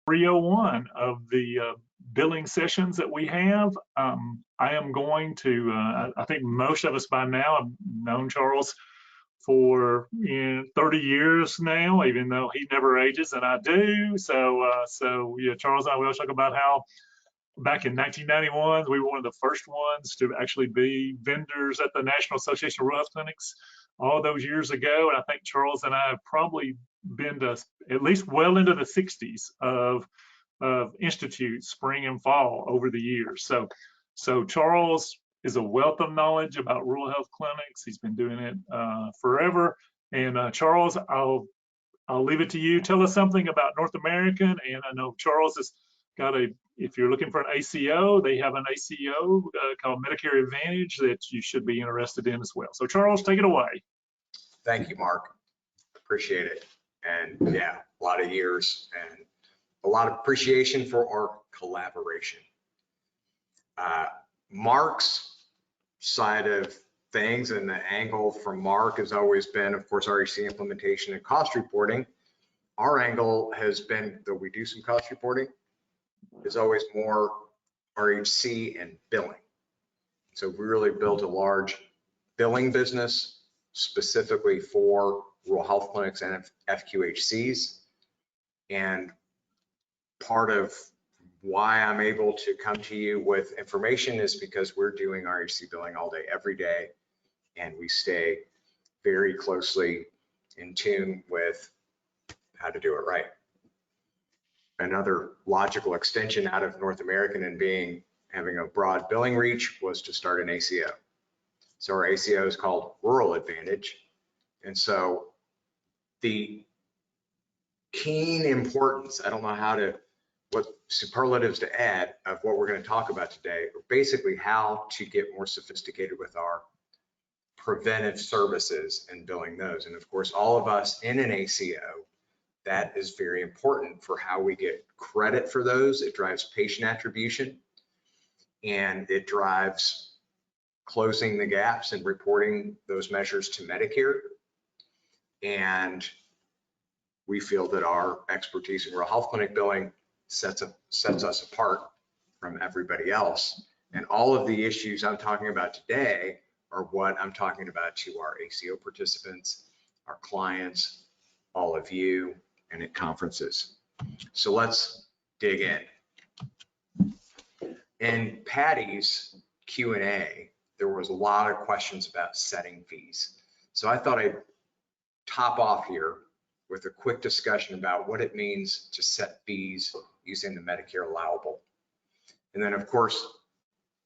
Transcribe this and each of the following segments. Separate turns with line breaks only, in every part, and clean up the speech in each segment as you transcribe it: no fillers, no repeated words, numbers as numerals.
301 of the billing sessions that we have. I am going to, I think most of us by now have known Charles for 30 years now, even though he never ages and I do. So yeah, Charles and I will talk about how back in 1991, we were one of the first ones to actually be vendors at the National Association of Rural Health Clinics all those years ago. And I think Charles and I have probably been to at least well into the 60s of institutes, spring and fall, over the years. So Charles is a wealth of knowledge about rural health clinics. He's been doing it forever. And Charles, I'll leave it to you. Tell us something about North American. And I know Charles has got if you're looking for an ACO, they have an ACO called Medicare Advantage that you should be interested in as well. So Charles, take it away.
Thank you, Mark. Appreciate it. And yeah, a lot of years and a lot of appreciation for our collaboration. Mark's side of things and the angle from Mark has always been, of course, RHC implementation and cost reporting. Our angle has been, though we do some cost reporting, is always more RHC and billing. So we really built a large billing business specifically for rural health clinics and FQHCs. And part of why I'm able to come to you with information is because we're doing RHC billing all day, every day, and we stay very closely in tune with how to do it right. Another logical extension out of North American and having a broad billing reach was to start an ACO. So our ACO is called Rural Advantage. And so the keen importance, I don't know what superlatives to add of what we're going to talk about today, are basically how to get more sophisticated with our preventive services and billing those. And of course, all of us in an ACO, that is very important for how we get credit for those. It drives patient attribution and it drives closing the gaps and reporting those measures to Medicare. And we feel that our expertise in rural health clinic billing sets us apart from everybody else. And all of the issues I'm talking about today are what I'm talking about to our ACO participants, our clients, all of you, and at conferences. So let's dig in. In Patty's Q&A, there was a lot of questions about setting fees. So I thought I'd top off here with a quick discussion about what it means to set fees using the Medicare allowable. And then of course,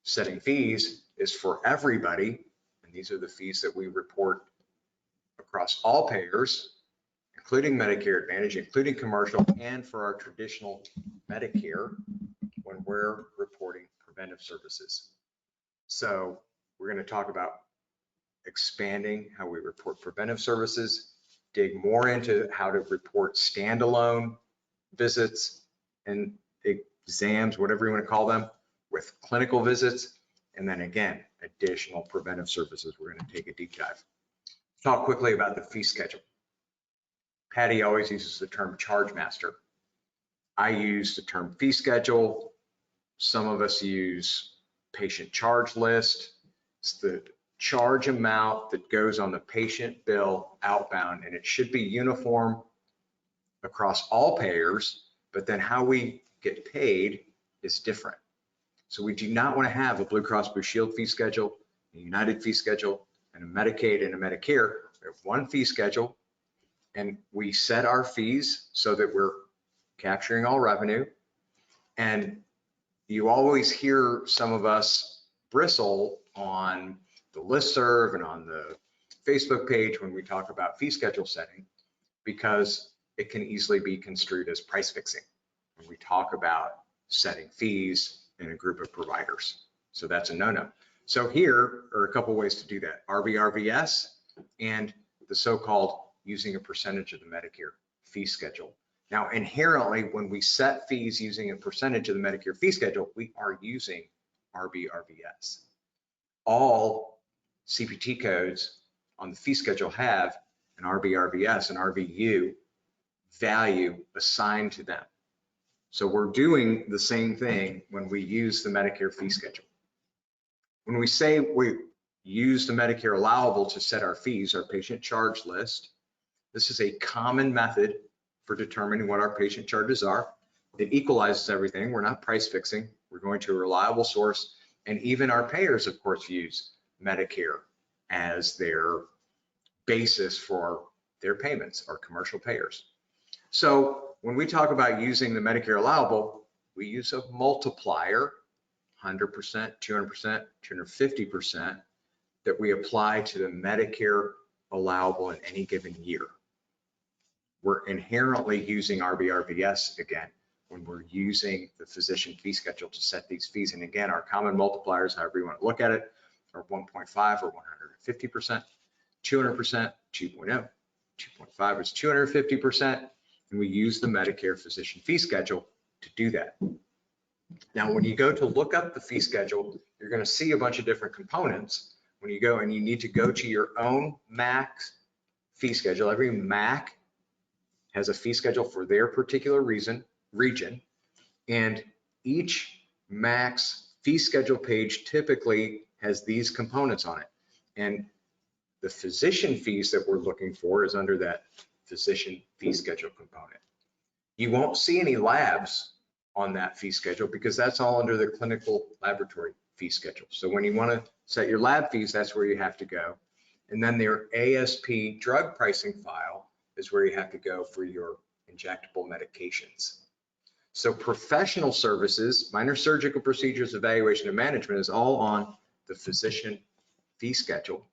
setting fees is for everybody. And these are the fees that we report across all payers, including Medicare Advantage, including commercial, and for our traditional Medicare when we're reporting preventive services. So we're going to talk about expanding how we report preventive services, dig more into how to report standalone visits and exams, whatever you want to call them, with clinical visits, and then again, additional preventive services. We're going to take a deep dive. Talk quickly about the fee schedule. Patty always uses the term charge master. I use the term fee schedule. Some of us use patient charge list. It's the charge amount that goes on the patient bill outbound, and it should be uniform across all payers, but then how we get paid is different. So we do not want to have a Blue Cross Blue Shield fee schedule, a United fee schedule, and a Medicaid and a Medicare. We have one fee schedule, and we set our fees so that we're capturing all revenue. And you always hear some of us bristle on the listserv and on the Facebook page when we talk about fee schedule setting, because it can easily be construed as price fixing when we talk about setting fees in a group of providers. So that's a no-no. So here are a couple ways to do that: RVRVS and the so-called using a percentage of the Medicare fee schedule. Now, inherently, when we set fees using a percentage of the Medicare fee schedule, we are using RVRVS. All CPT codes on the fee schedule have an RVRVS and RVU value assigned to them. So we're doing the same thing when we use the Medicare fee schedule. When we say we use the Medicare allowable to set our fees, our patient charge list, this is a common method for determining what our patient charges are. It equalizes everything. We're not price fixing. We're going to a reliable source. And even our payers, of course, use Medicare as their basis for their payments, our commercial payers. So when we talk about using the Medicare allowable, we use a multiplier, 100%, 200%, 250%, that we apply to the Medicare allowable in any given year. We're inherently using RBRVS again when we're using the physician fee schedule to set these fees. And again, our common multipliers, however you want to look at it, are 1.5 or 150%, 200%, 2.0, 2.5 is 250%, and we use the Medicare physician fee schedule to do that. Now, when you go to look up the fee schedule, you're going to see a bunch of different components. When you go and you need to go to your own MAC fee schedule, every MAC has a fee schedule for their particular region, and each MAC's fee schedule page typically has these components on it. And the physician fees that we're looking for is under that physician fee schedule component. You won't see any labs on that fee schedule because that's all under the clinical laboratory fee schedule. So when you want to set your lab fees, that's where you have to go. And then their ASP drug pricing file is where you have to go for your injectable medications. So professional services, minor surgical procedures, evaluation and management is all on the physician fee schedule,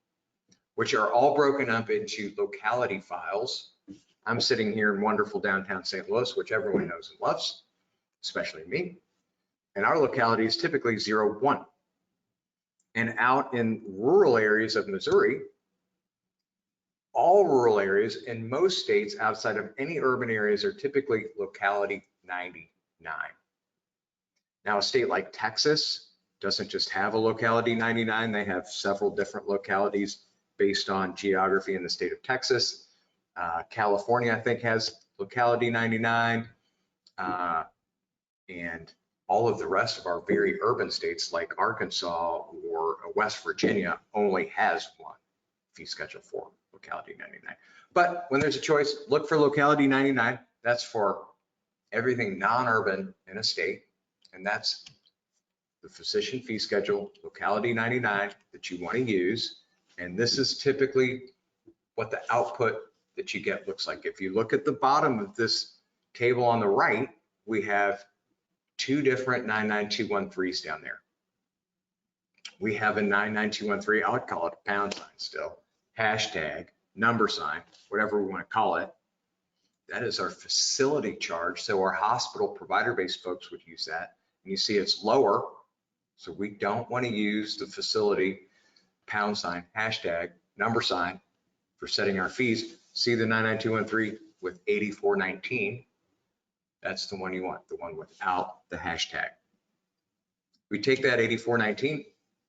which are all broken up into locality files. I'm sitting here in wonderful downtown St. Louis, which everyone knows and loves, especially me. And our locality is typically 0-1. And out in rural areas of Missouri, all rural areas in most states outside of any urban areas are typically locality 99. Now, a state like Texas doesn't just have a locality 99, they have several different localities based on geography in the state of Texas. California, I think, has locality 99, and all of the rest of our very urban states like Arkansas or West Virginia only has one fee schedule for locality 99. But when there's a choice, look for locality 99. That's for everything non-urban in a state, and that's the physician fee schedule, locality 99 that you want to use. And this is typically what the output that you get looks like. If you look at the bottom of this table on the right, we have two different 99213s down there. We have a 99213, I would call it a pound sign still, hashtag, number sign, whatever we want to call it. That is our facility charge. So our hospital provider-based folks would use that. And you see it's lower. So we don't want to use the facility pound sign, hashtag, number sign for setting our fees. See the 99213 with 8419. That's the one you want, the one without the hashtag. We take that 8419,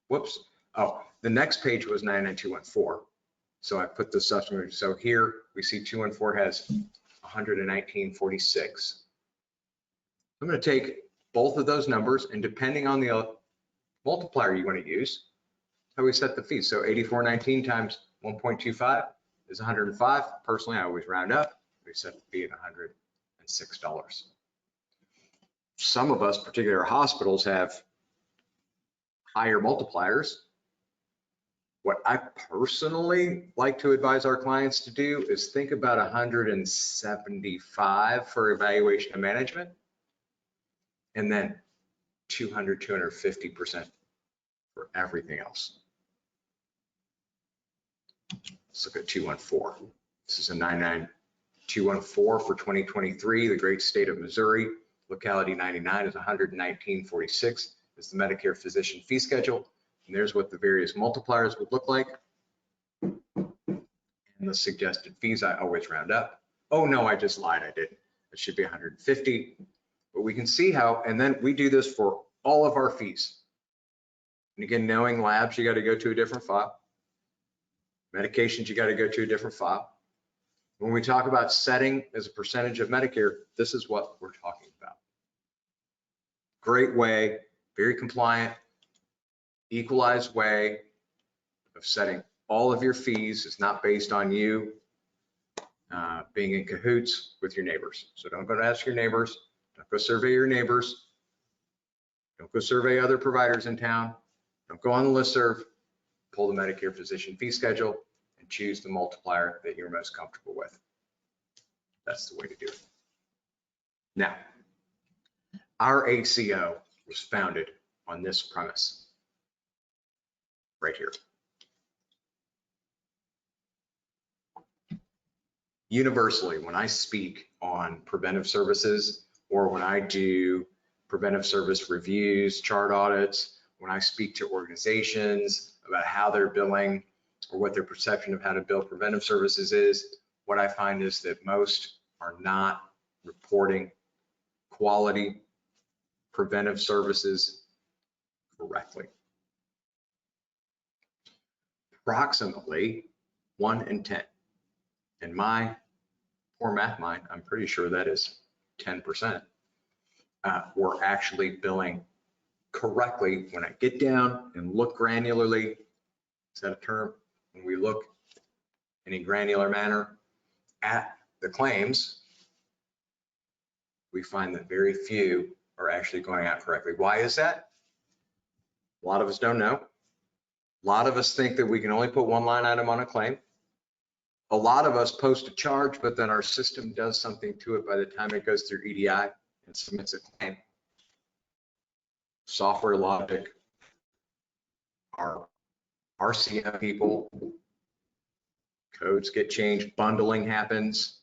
whoops. Oh, the next page was 99214. So I put the substitute. So here we see 214 has 119.46. I'm going to take both of those numbers, and depending on the multiplier you want to use, how we set the fee. So 8419 times 1.25 is 105. Personally, I always round up. We set the fee at $106. Some of us, particularly our hospitals, have higher multipliers. What I personally like to advise our clients to do is think about 175 for evaluation and management, and then 200, 250% for everything else. Let's look at 214. This is a 99214 for 2023, the great state of Missouri. Locality 99 is 119.46 is the Medicare physician fee schedule. And there's what the various multipliers would look like. And the suggested fees, I always round up. Oh no, I just lied, I didn't. It should be 150. But we can see how, and then we do this for all of our fees. And again, knowing labs, you got to go to a different file. Medications, you got to go to a different file. When we talk about setting as a percentage of Medicare, this is what we're talking about. great way, very compliant, equalized way of setting all of your fees. Is not based on you being in cahoots with your neighbors. So don't go to ask your neighbors. Don't go survey your neighbors. Don't go survey other providers in town. Don't go on the listserv. Pull the Medicare physician fee schedule and choose the multiplier that you're most comfortable with. That's the way to do it. Now, RHCO was founded on this premise right here. Universally, when I speak on preventive services or when I do preventive service reviews, chart audits, when I speak to organizations about how they're billing or what their perception of how to bill preventive services is, what I find is that most are not reporting quality preventive services correctly. Approximately 1 in 10. In my poor math mind, I'm pretty sure that is 10%. We're actually billing correctly when I get down and look granularly. Is that a term? When we look in a granular manner at the claims, we find that very few are actually going out correctly. Why is that? A lot of us don't know. A lot of us think that we can only put one line item on a claim. A lot of us post a charge, but then our system does something to it by the time it goes through EDI and submits a claim. Software logic, our RCM people, codes get changed, bundling happens.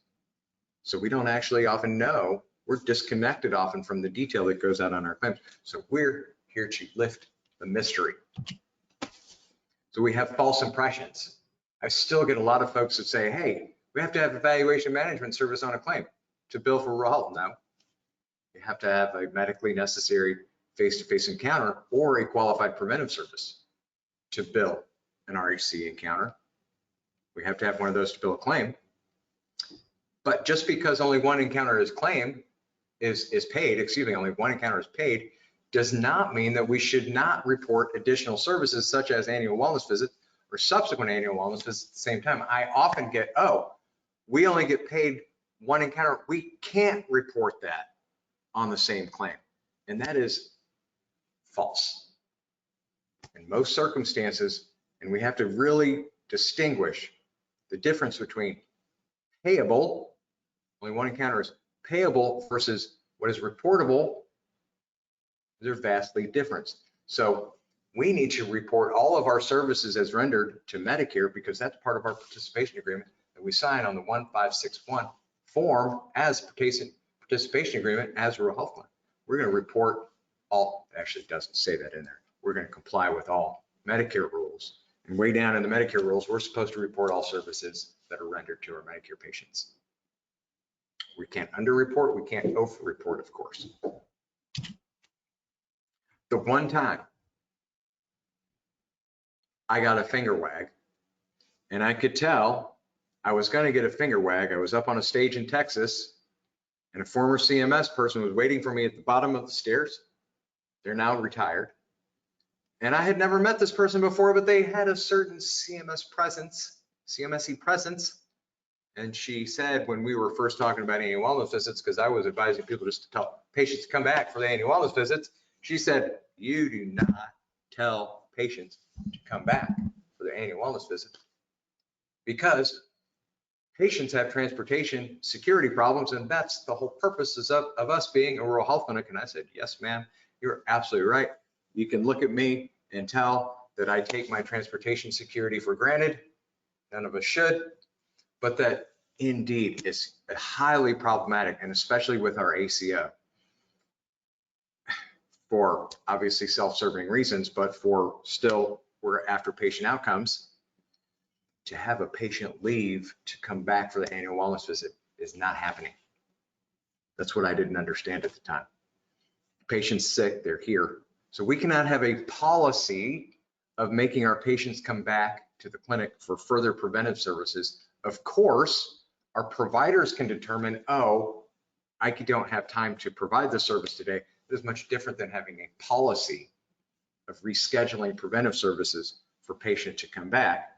So we don't actually often know. We're disconnected often from the detail that goes out on our claims. So we're here to lift the mystery. So we have false impressions. I still get a lot of folks that say, hey, we have to have evaluation management service on a claim to bill for rural health. No, you have to have a medically necessary face-to-face encounter or a qualified preventive service to bill an RHC encounter. We have to have one of those to bill a claim. But just because only one encounter is claimed, is paid, excuse me, only one encounter is paid, does not mean that we should not report additional services such as annual wellness visits or subsequent annual wellness visits at the same time. I often get, oh, we only get paid one encounter. We can't report that on the same claim. And that is false. In most circumstances, and we have to really distinguish the difference between payable, only one encounter is payable, versus what is reportable. They're vastly different. So we need to report all of our services as rendered to Medicare because that's part of our participation agreement that we sign on the 1561 form as participation agreement as rural health plan. We're going to report all, actually it doesn't say that in there. We're going to comply with all Medicare rules. And way down in the Medicare rules, we're supposed to report all services that are rendered to our Medicare patients. We can't underreport, we can't over-report, of course. The one time I got a finger wag, and I could tell I was going to get a finger wag. I was up on a stage in Texas, and a former CMS person was waiting for me at the bottom of the stairs. They're now retired. And I had never met this person before, but they had a certain CMSE presence. And she said, when we were first talking about annual wellness visits, because I was advising people just to tell patients to come back for the annual wellness visits, she said, you do not tell patients to come back for their annual wellness visit because patients have transportation security problems, and that's the whole purpose of us being a rural health clinic. And I said, yes, ma'am, you're absolutely right. You can look at me and tell that I take my transportation security for granted. None of us should. But that indeed is highly problematic, and especially with our ACO, for obviously self-serving reasons, but for still we're after patient outcomes. To have a patient leave to come back for the annual wellness visit is not happening. That's what I didn't understand at the time. Patient's sick, they're here. So we cannot have a policy of making our patients come back to the clinic for further preventive services. Of course, our providers can determine, oh, I don't have time to provide the service today. is much different than having a policy of rescheduling preventive services for patient to come back.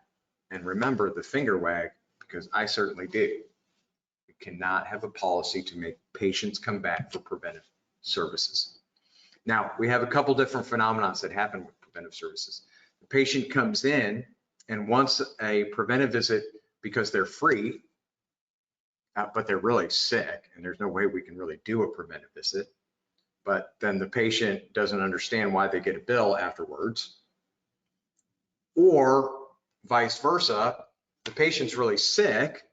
And remember the finger wag, because I certainly do. We cannot have a policy to make patients come back for preventive services. Now, we have a couple different phenomena that happen with preventive services. The patient comes in and wants a preventive visit because they're free, but they're really sick, and there's no way we can really do a preventive visit. But then the patient doesn't understand why they get a bill afterwards. Or vice versa, the patient's really sick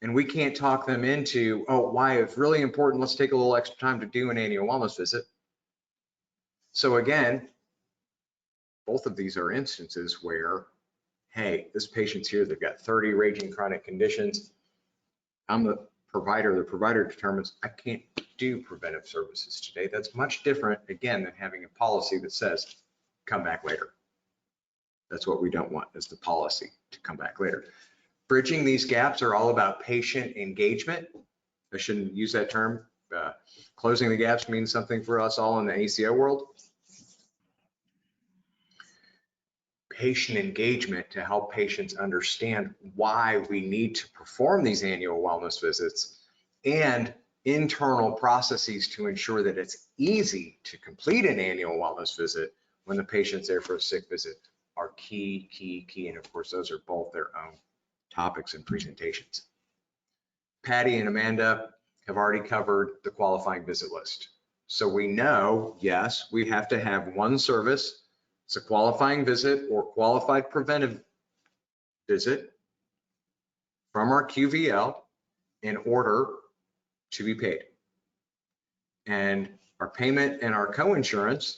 and we can't talk them into, oh, why it's really important, let's take a little extra time to do an annual wellness visit. So again, both of these are instances where, hey, this patient's here, they've got 30 raging chronic conditions. I'm the provider determines I can't do preventive services today. That's much different, again, than having a policy that says, come back later. That's what we don't want, is the policy to come back later. Bridging these gaps are all about patient engagement. I shouldn't use that term. Closing the gaps means something for us all in the ACO world. Patient engagement to help patients understand why we need to perform these annual wellness visits, and internal processes to ensure that it's easy to complete an annual wellness visit when the patient's there for a sick visit are key. And of course, those are both their own topics and presentations. Patty and Amanda have already covered the qualifying visit list. So we know, yes, we have to have one service. It's a qualifying visit or qualified preventive visit from our QVL in order to be paid. And our payment and our coinsurance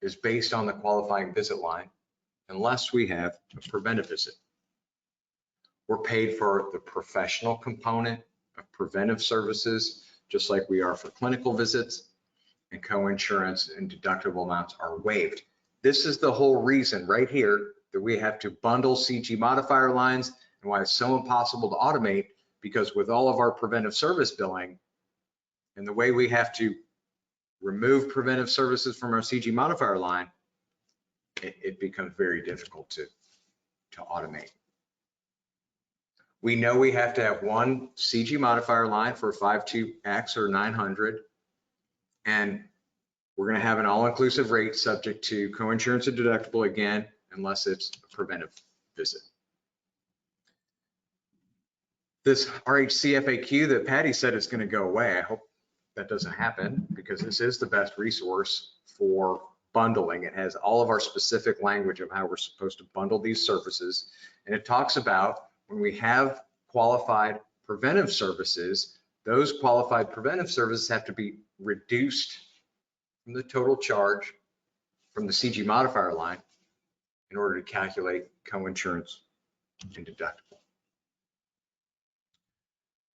is based on the qualifying visit line, unless we have a preventive visit. We're paid for the professional component of preventive services, just like we are for clinical visits, and coinsurance and deductible amounts are waived. This is the whole reason right here that we have to bundle CG modifier lines and why it's so impossible to automate, because with all of our preventive service billing and the way we have to remove preventive services from our CG modifier line, it becomes very difficult to automate. We know we have to have one CG modifier line for 52X or 900, and we're going to have an all-inclusive rate subject to coinsurance and deductible again, unless it's a preventive visit. This RHC FAQ that Patty said is going to go away, I hope that doesn't happen, because this is the best resource for bundling. It has all of our specific language of how we're supposed to bundle these services, and it talks about when we have qualified preventive services, those qualified preventive services have to be reduced from the total charge from the CG modifier line in order to calculate coinsurance and deductible.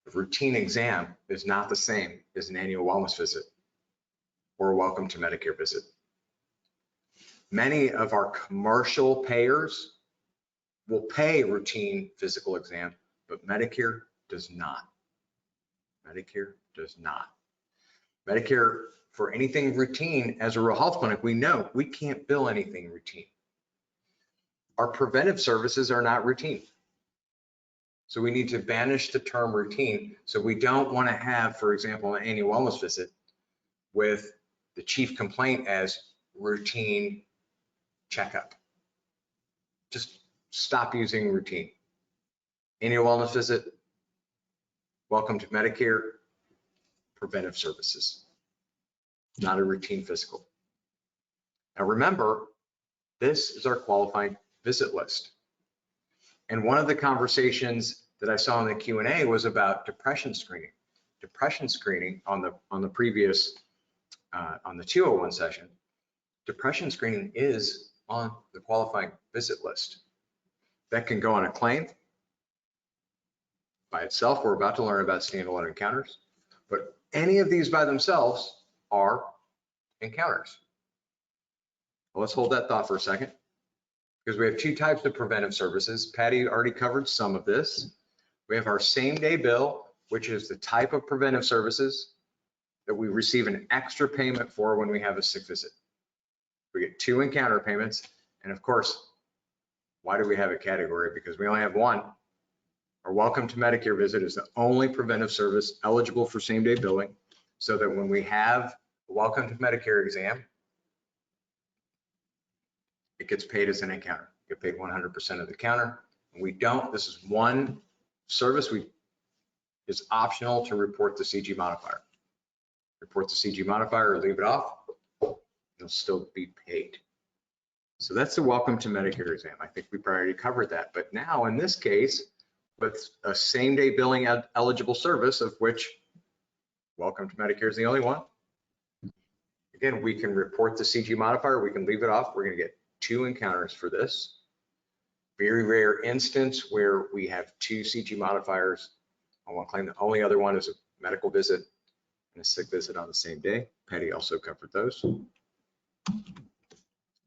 A routine exam is not the same as an annual wellness visit or a welcome to Medicare visit. Many of our commercial payers will pay routine physical exam, but Medicare does not. Medicare does not. Medicare, for anything routine, as a rural health clinic, we know we can't bill anything routine. Our preventive services are not routine. So we need to banish the term routine. So we don't want to have, for example, an annual wellness visit with the chief complaint as routine checkup. Just stop using routine. Annual wellness visit, welcome to Medicare, preventive services, not a routine physical. Now remember, this is our qualifying visit list. And one of the conversations that I saw in the Q&A was about depression screening. Depression screening on the previous, on the 201 session, depression screening is on the qualifying visit list. That can go on a claim by itself. We're about to learn about standalone encounters, but any of these by themselves are encounters. Well, let's hold that thought for a second, because we have two types of preventive services. Patty already covered some of this. We have our same day bill, which is the type of preventive services. that we receive an extra payment for when we have a sick visit. We get 2 encounter payments. And of course, why do we have a category? Because we only have one. Our Welcome to Medicare visit is the only preventive service eligible for same-day billing, so that when we have a Welcome to Medicare exam, it gets paid as an encounter. You get paid 100% of the counter. And we don't, this is one service it's optional to report the CG modifier. Report the CG modifier or leave it off, you'll still be paid. So that's the Welcome to Medicare exam. I think we've already covered that. But now in this case, with a same-day billing eligible service, of which Welcome to Medicare is the only one, again, we can report the CG modifier, we can leave it off. We're going to get 2 encounters for this. Very rare instance where we have 2 CG modifiers on one claim. The only other one is a medical visit and a sick visit on the same day. Patty also covered those.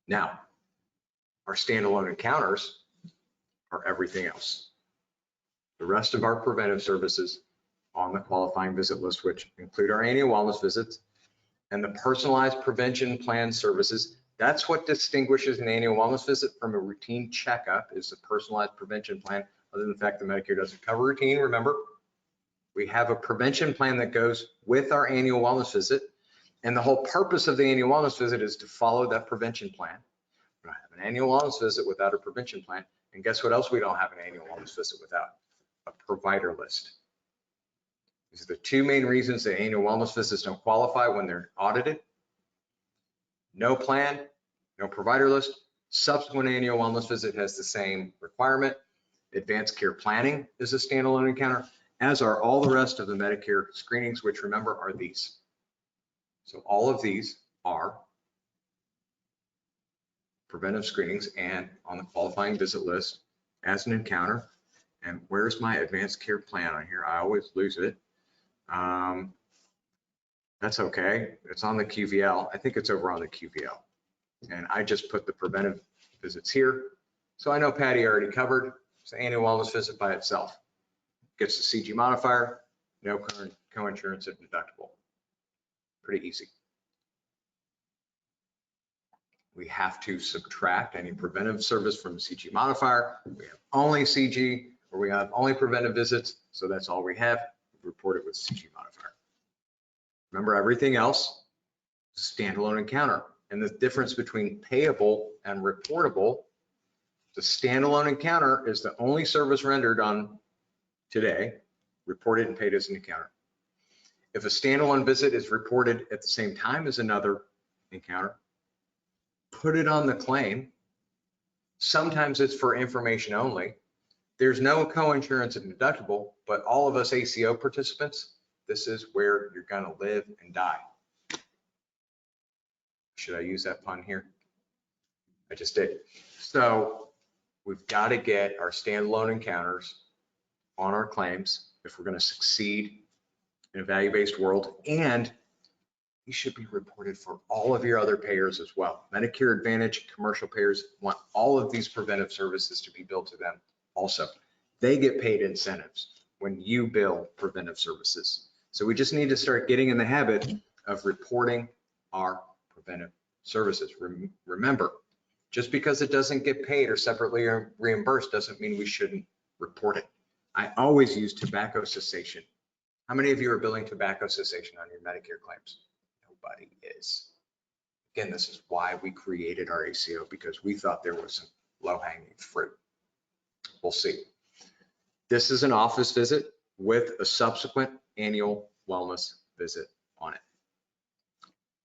Now, our standalone encounters are everything else. The rest of our preventive services on the qualifying visit list, which include our annual wellness visits and the personalized prevention plan services. That's what distinguishes an annual wellness visit from a routine checkup, is the personalized prevention plan, other than the fact that Medicare doesn't cover routine. Remember, we have a prevention plan that goes with our annual wellness visit. And the whole purpose of the annual wellness visit is to follow that prevention plan. We don't have an annual wellness visit without a prevention plan. And guess what else we don't have an annual wellness visit without? A provider list. These are the 2 main reasons that annual wellness visits don't qualify when they're audited. No plan, no provider list. Subsequent annual wellness visit has the same requirement. Advanced care planning is a standalone encounter, as are all the rest of the Medicare screenings, which remember are these. So all of these are preventive screenings and on the qualifying visit list as an encounter. And where's my advanced care plan on here? I always lose it. That's okay. It's on the QVL. I think it's over on the QVL. And I just put the preventive visits here. So I know Patty already covered. It's the annual wellness visit by itself. Gets the CG modifier, no co-insurance and deductible. Pretty easy. We have to subtract any preventive service from the CG modifier. We have only CG, or we have only preventive visits. So that's all we have. Report it with CG modifier. Remember, everything else is a standalone encounter. And the difference between payable and reportable, the standalone encounter is the only service rendered on today, reported and paid as an encounter. If a standalone visit is reported at the same time as another encounter, put it on the claim. Sometimes it's for information only. There's no co-insurance and deductible, but all of us ACO participants, this is where you're gonna live and die. Should I use that pun here? I just did. So we've got to get our standalone encounters on our claims if we're gonna succeed in a value-based world, and you should be reported for all of your other payers as well. Medicare Advantage, commercial payers want all of these preventive services to be billed to them also. They get paid incentives when you bill preventive services. So we just need to start getting in the habit of reporting our preventive services. Remember, just because it doesn't get paid or separately reimbursed doesn't mean we shouldn't report it. I always use tobacco cessation. How many of you are billing tobacco cessation on your Medicare claims? Nobody is. Again, this is why we created our ACO, because we thought there was some low-hanging fruit. We'll see. This is an office visit with a subsequent annual wellness visit on it.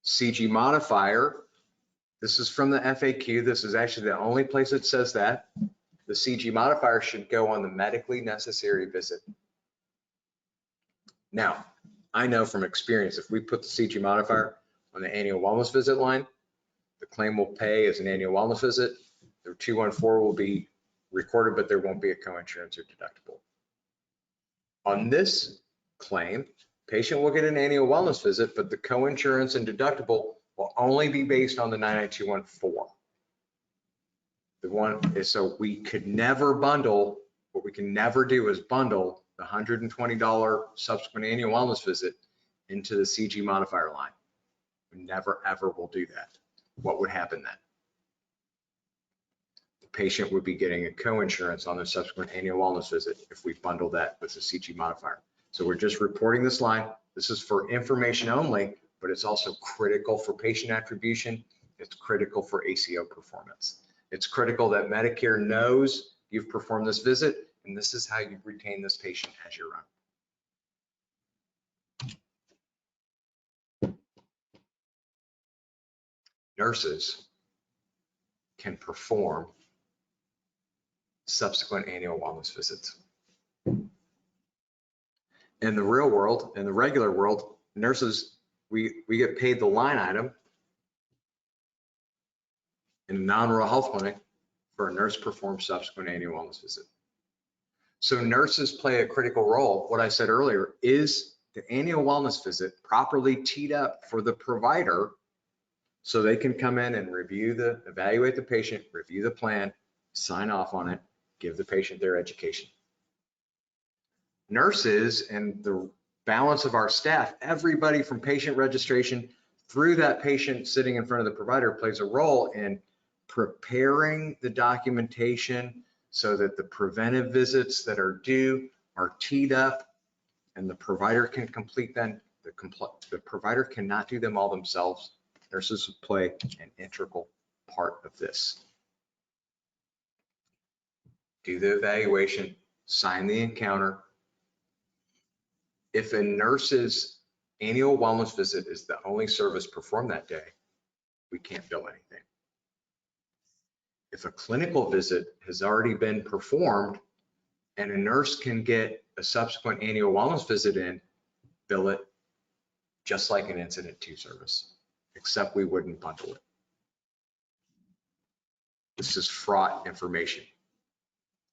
CG modifier, this is from the FAQ. This is actually the only place it says that. The CG modifier should go on the medically necessary visit. Now, I know from experience, if we put the CG modifier on the annual wellness visit line, the claim will pay as an annual wellness visit. The 214 will be recorded, but there won't be a co-insurance or deductible. On this claim, patient will get an annual wellness visit, but the co-insurance and deductible will only be based on the 99214. The one is, so we could never bundle, what we can never do is bundle the $120 subsequent annual wellness visit into the CG modifier line. We never, ever will do that. What would happen then? The patient would be getting a co-insurance on the subsequent annual wellness visit if we bundle that with the CG modifier. So we're just reporting this line. This is for information only, but it's also critical for patient attribution. It's critical for ACO performance. It's critical that Medicare knows you've performed this visit, and this is how you retain this patient as your own. Nurses can perform subsequent annual wellness visits. In the real world, in the regular world, nurses, we get paid the line item in a non-rural health clinic for a nurse performed subsequent annual wellness visit. So nurses play a critical role. What I said earlier is the annual wellness visit properly teed up for the provider so they can come in and evaluate the patient, review the plan, sign off on it, give the patient their education. Nurses and the balance of our staff, everybody from patient registration through that patient sitting in front of the provider plays a role in preparing the documentation so that the preventive visits that are due are teed up and the provider can complete them. The provider cannot do them all themselves. Nurses play an integral part of this. Do the evaluation, sign the encounter. If a nurse's annual wellness visit is the only service performed that day, we can't bill anything. If a clinical visit has already been performed and a nurse can get a subsequent annual wellness visit in, bill it just like an incident 2 service, except we wouldn't bundle it. This is fraught information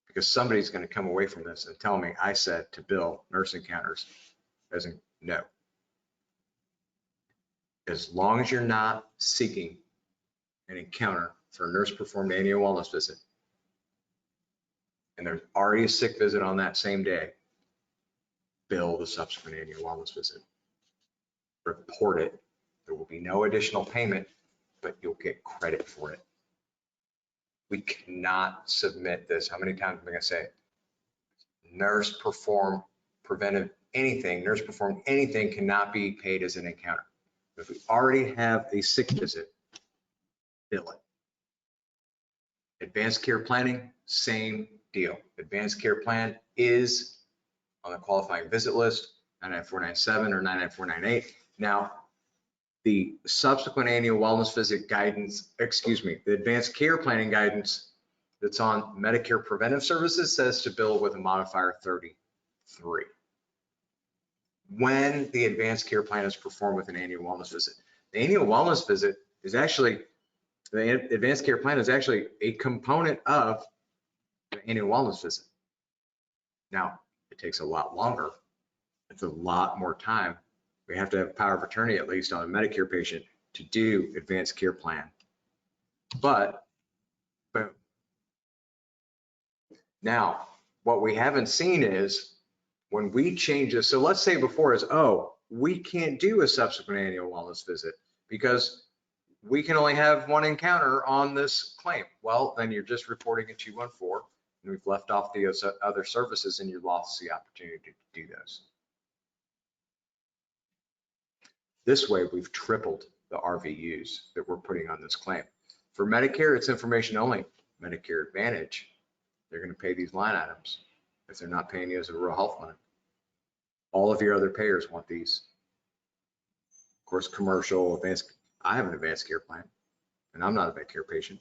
because somebody's going to come away from this and tell me I said to bill nurse encounters. Doesn't, no. As long as you're not seeking an encounter for a nurse performed annual wellness visit and there's already a sick visit on that same day, bill the subsequent annual wellness visit. Report it. There will be no additional payment, but you'll get credit for it. We cannot submit this. How many times am I going to say? Nurse performed preventive anything, nurse performed anything cannot be paid as an encounter. If we already have a sick visit, bill it. Advanced care planning, same deal. Advanced care plan is on the qualifying visit list, 99497 or 99498. Now, the subsequent annual wellness visit guidance, the advanced care planning guidance that's on Medicare preventive services says to bill with a modifier 33. When the advanced care plan is performed with an annual wellness visit. The annual wellness visit is actually, the advanced care plan is actually a component of the annual wellness visit. Now, it takes a lot longer. It's a lot more time. We have to have power of attorney, at least on a Medicare patient, to do advanced care plan. But, boom. Now, what we haven't seen is when we change this, so let's say before is, oh, we can't do a subsequent annual wellness visit because we can only have one encounter on this claim. Well, then you're just reporting a 214 and we've left off the other services and you lost the opportunity to do those. This way, we've tripled the RVUs that we're putting on this claim. For Medicare, it's information only. Medicare Advantage, they're going to pay these line items if they're not paying you as a rural health clinic. All of your other payers want these. Of course, commercial, advanced. I have an advanced care plan, and I'm not a Medicare patient.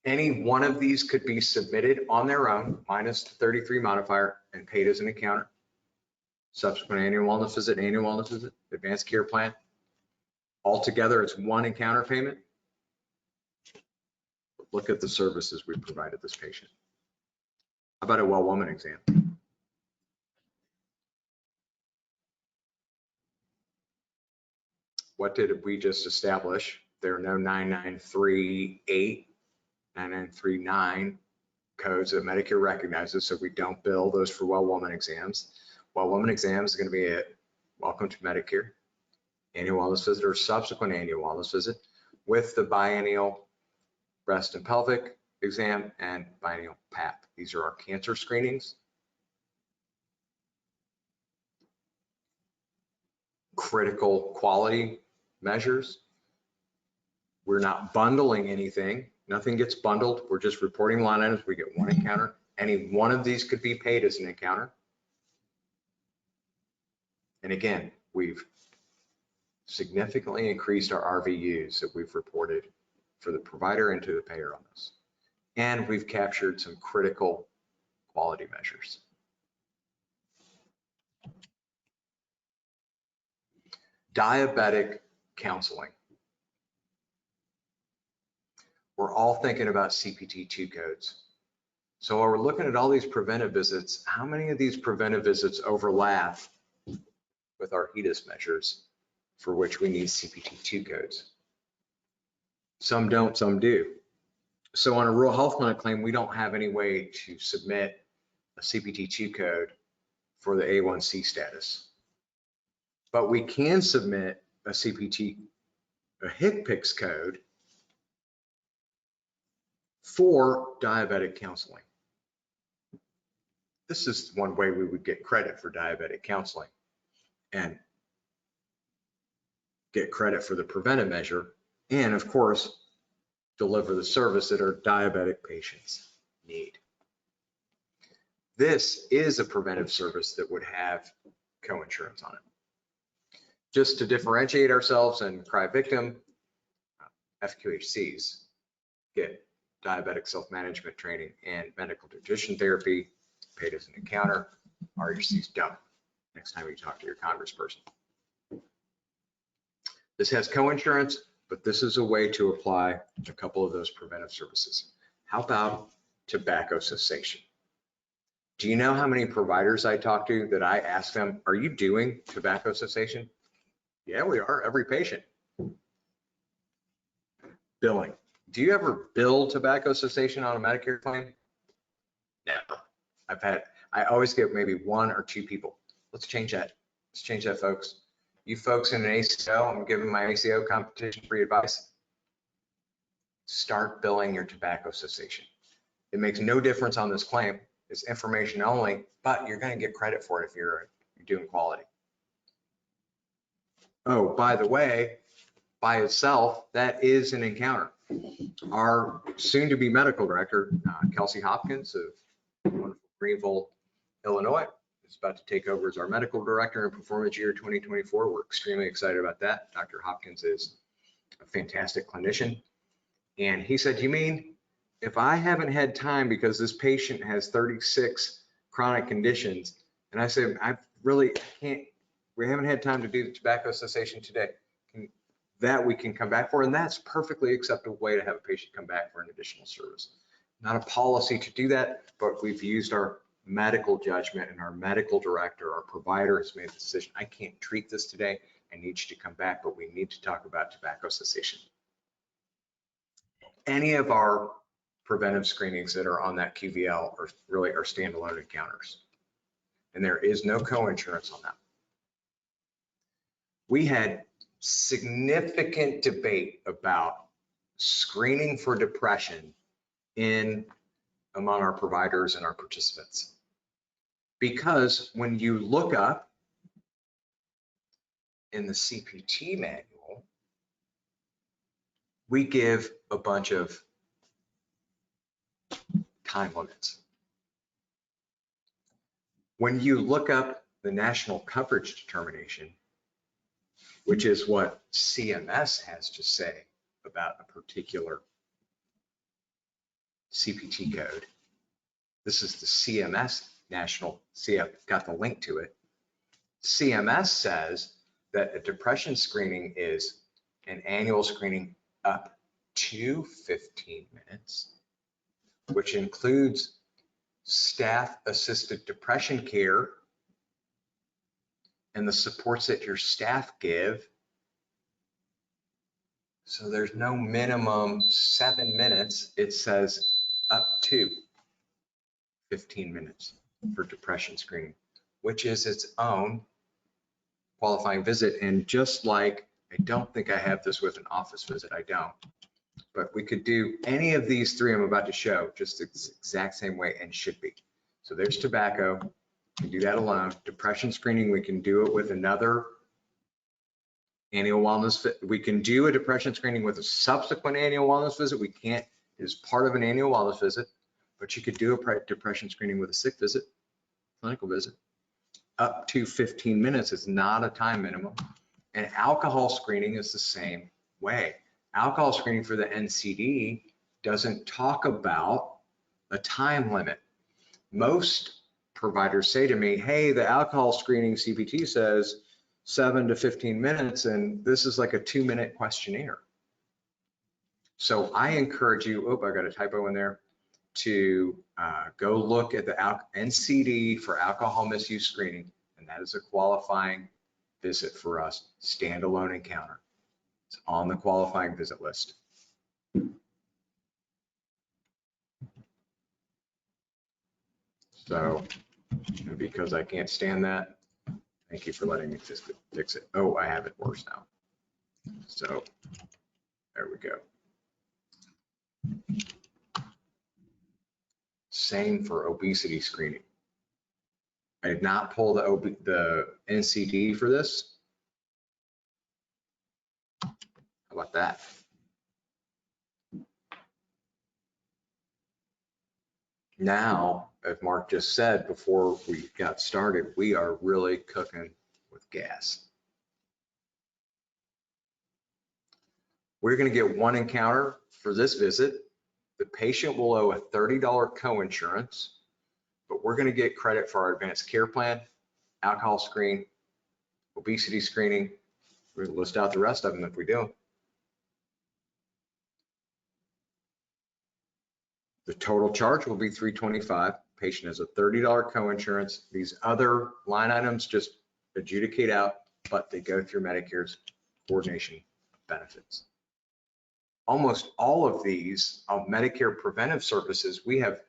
Any one of these could be submitted on their own, minus the 33 modifier, and paid as an encounter. Subsequent annual wellness visit, advanced care plan. Altogether, it's one encounter payment. But look at the services we provided this patient. How about a well woman exam? What did we just establish? There are no 9938, 9939 codes that Medicare recognizes, so we don't bill those for well woman exams. well woman exam is going to be a welcome to Medicare, annual wellness visit or subsequent annual wellness visit with the biennial breast and pelvic exam and biennial PAP. These are our cancer screenings. Critical quality measures. We're not bundling anything. Nothing gets bundled. We're just reporting line items. We get one encounter. Any one of these could be paid as an encounter. And again, we've significantly increased our RVUs that we've reported for the provider and to the payer on this. And we've captured some critical quality measures. Diabetic counseling. We're all thinking about CPT-2 codes. So while we're looking at all these preventive visits, how many of these preventive visits overlap with our HEDIS measures for which we need CPT-2 codes? Some don't, some do. So on a rural health clinic claim, we don't have any way to submit a CPT-2 code for the A1C status. But we can submit a HCPCS code for diabetic counseling. This is one way we would get credit for diabetic counseling and get credit for the preventive measure, and of course, deliver the service that our diabetic patients need. This is a preventive service that would have co-insurance on it. Just to differentiate ourselves and cry victim, FQHCs get diabetic self-management training and medical nutrition therapy paid as an encounter. RHCs don't. Next time you talk to your congressperson. This has co-insurance, but this is a way to apply a couple of those preventive services. How about tobacco cessation? Do you know how many providers I talk to that I ask them, are you doing tobacco cessation? Yeah, we are, every patient. Billing. Do you ever bill tobacco cessation on a Medicare claim? No. I always get maybe one or two people. Let's change that. Let's change that, folks. You folks in an ACO, I'm giving my ACO competition free advice. Start billing your tobacco cessation. It makes no difference on this claim. It's information only, but you're going to get credit for it if you're doing quality. Oh, by the way, by itself, that is an encounter. Our soon-to-be medical director, Kelsey Hopkins of wonderful Greenville, Illinois, is about to take over as our medical director in performance year 2024. We're extremely excited about that. Dr. Hopkins is a fantastic clinician. And he said, you mean if I haven't had time because this patient has 36 chronic conditions, and I said, we haven't had time to do the tobacco cessation today. That we can come back for, and that's perfectly acceptable way to have a patient come back for an additional service. Not a policy to do that, but we've used our medical judgment, and our medical director, our provider has made the decision, I can't treat this today, I need you to come back, but we need to talk about tobacco cessation. Any of our preventive screenings that are on that QVL are really our standalone encounters, and there is no co-insurance on that. We had significant debate about screening for depression among our providers and our participants. Because when you look up in the CPT manual, we give a bunch of time limits. When you look up the national coverage determination, which is what CMS has to say about a particular CPT code. This is the CMS national, see, I've got the link to it. CMS says that a depression screening is an annual screening up to 15 minutes, which includes staff-assisted depression care and the supports that your staff give. So there's no minimum 7 minutes. It says up to 15 minutes for depression screening. which is its own qualifying visit. And just like, I don't think I have this with an office visit, I don't. But we could do any of these three I'm about to show just the exact same way and should be. So there's tobacco, we can do that alone. Depression screening, we can do it with another annual wellness. We can do a depression screening with a subsequent annual wellness visit. We can't, as part of an annual wellness visit, but you could do a depression screening with a sick visit, clinical visit. Up to 15 minutes is not a time minimum. And alcohol screening is the same way. Alcohol screening for the NCD doesn't talk about a time limit. Most providers say to me, hey, the alcohol screening CPT says 7 to 15 minutes, and this is like a 2-minute questionnaire. So I encourage you, oh, I got a typo in there, to go look at the NCD for alcohol misuse screening, and that is a qualifying visit for us, standalone encounter. It's on the qualifying visit list. So, and because I can't stand that, thank you for letting me fix it. Oh, I have it worse now. So there we go. Same for obesity screening. I did not pull the NCD for this. How about that? Now, as Mark just said before we got started, we are really cooking with gas. We're going to get one encounter for this visit. The patient will owe a $30 coinsurance, but we're going to get credit for our advanced care plan, alcohol screen, obesity screening. We're going to list out the rest of them if we do. The total charge will be $325. Patient has a $30 coinsurance. These other line items just adjudicate out, but they go through Medicare's coordination of benefits. Almost all of these Medicare preventive services, we have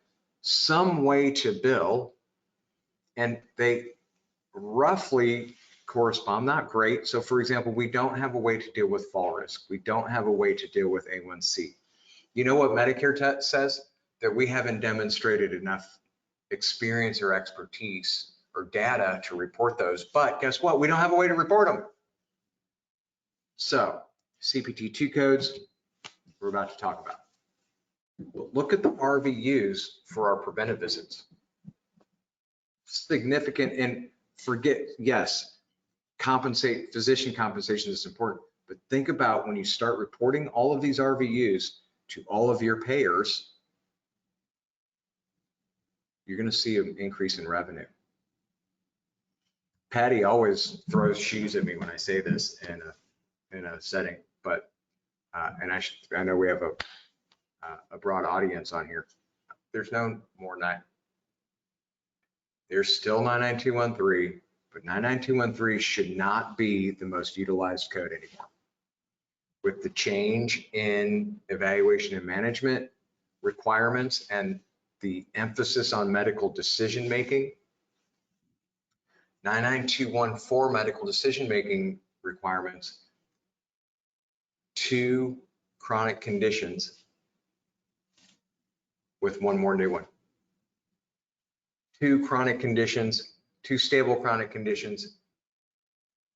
some way to bill, and they roughly correspond, not great. So for example, we don't have a way to deal with fall risk. We don't have a way to deal with A1C. You know what Medicare says? That we haven't demonstrated enough experience or expertise or data to report those, but guess what? We don't have a way to report them. So CPT2 codes, we're about to talk about. But look at the RVUs for our preventive visits. Significant, and forget, yes, physician compensation is important, but think about when you start reporting all of these RVUs to all of your payers, you're going to see an increase in revenue. Patty always throws shoes at me when I say this in a setting, but and I know we have a broad audience on here. There's no more there's still 99213, but 99213 should not be the most utilized code anymore. With the change in evaluation and management requirements and the emphasis on medical decision making, 99214 medical decision making requirements, 2 chronic conditions with 1 more new one. 2 chronic conditions, 2 stable chronic conditions,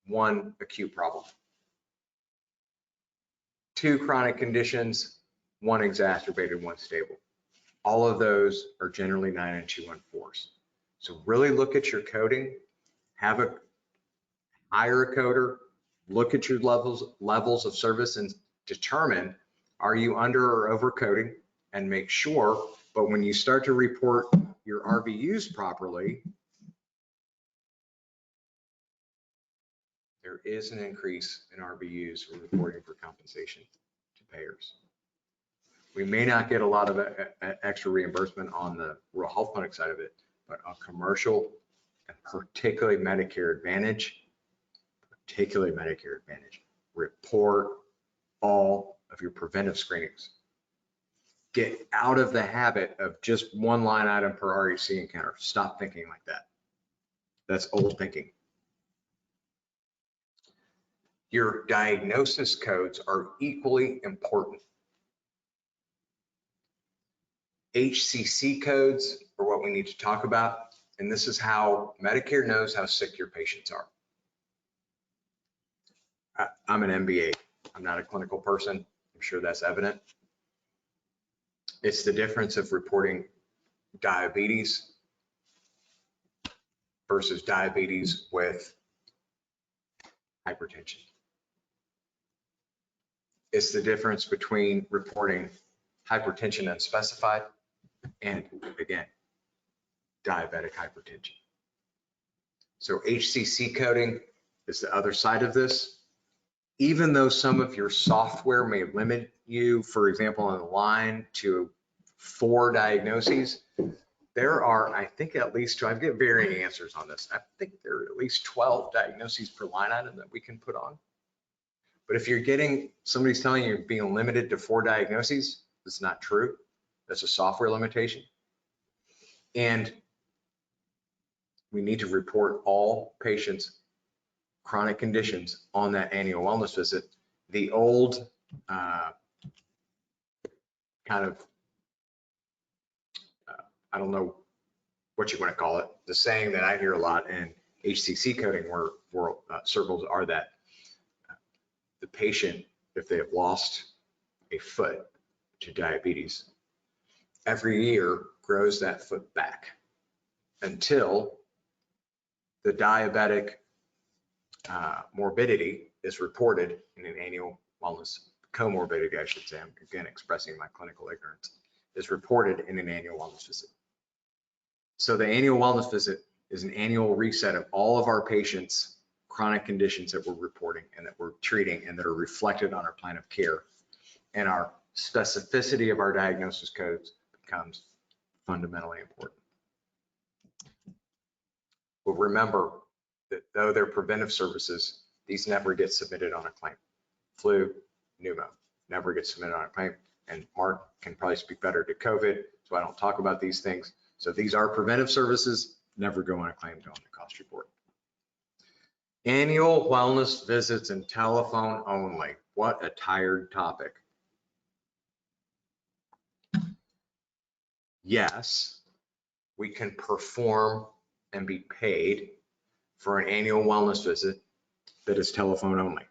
1 acute problem. 2 chronic conditions, 1 exacerbated, 1 stable. All of those are generally 99214s. So really look at your coding, hire a coder, look at your levels of service and determine, are you under or over coding, and make sure, but when you start to report your RVUs properly, there is an increase in RVUs for reporting for compensation to payers. We may not get a lot of extra reimbursement on the rural health clinic side of it, but on commercial and particularly Medicare Advantage, report all of your preventive screenings. Get out of the habit of just 1 line item per RHC encounter. Stop thinking like that. That's old thinking. Your diagnosis codes are equally important. HCC codes are what we need to talk about, and this is how Medicare knows how sick your patients are. I'm an MBA. I'm not a clinical person. I'm sure that's evident. It's the difference of reporting diabetes versus diabetes with hypertension. It's the difference between reporting hypertension unspecified and, again, diabetic hypertension. So HCC coding is the other side of this. Even though some of your software may limit you, for example, on the line to 4 diagnoses, there are, I think, at least 12. I get varying answers on this. I think there are at least 12 diagnoses per line item that we can put on. But if you're getting, somebody's telling you you're being limited to 4 diagnoses, that's not true. That's a software limitation. And we need to report all patients' chronic conditions on that annual wellness visit. The old kind of, I don't know what you want to call it, the saying that I hear a lot in HCC coding world circles are that the patient, if they have lost a foot to diabetes, every year grows that foot back until the diabetic morbidity is reported in an annual wellness, comorbidity, I should say, I'm again expressing my clinical ignorance, is reported in an annual wellness visit. So the annual wellness visit is an annual reset of all of our patients' chronic conditions that we're reporting and that we're treating and that are reflected on our plan of care. And our specificity of our diagnosis codes becomes fundamentally important. But remember that though they're preventive services, these never get submitted on a claim. Flu, pneumo, never get submitted on a claim. And Mark can probably speak better to COVID, so I don't talk about these things. So these are preventive services, never go on a claim, go on the cost report. Annual wellness visits and telephone only. What a tired topic. Yes, we can perform and be paid for an annual wellness visit that is telephone only.